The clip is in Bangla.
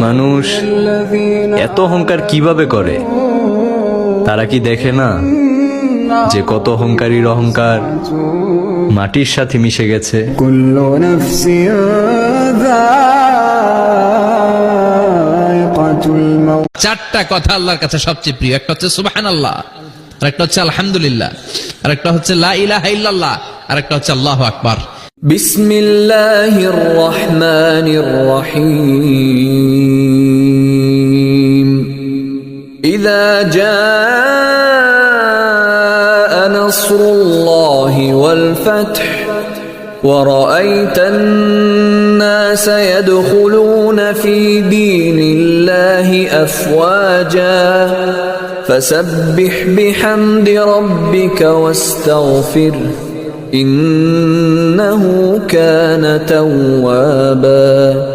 মানুষ এত অহংকার কিভাবে করে? তারা কি দেখে না যে কত অহংকারীর অহংকার মাটির সাথে মিশে গেছে? চারটা কথা আল্লাহর কাছে সবচেয়ে প্রিয়। একটা হচ্ছে সুবহানাল্লাহ, আর একটা হচ্ছে আলহামদুলিল্লাহ, আর একটা হচ্ছে লা ইলাহা ইল্লাল্লাহ, আর একটা হচ্ছে আল্লাহু আকবার। বিসমিল্লাহির রহমানির রহিম। ইযা জাআ নাসরুল্লাহি ওয়াল ফাথ ورأيت الناس يدخلون في دين الله أفواجا فسبح بحمد ربك واستغفر إنه كان توابا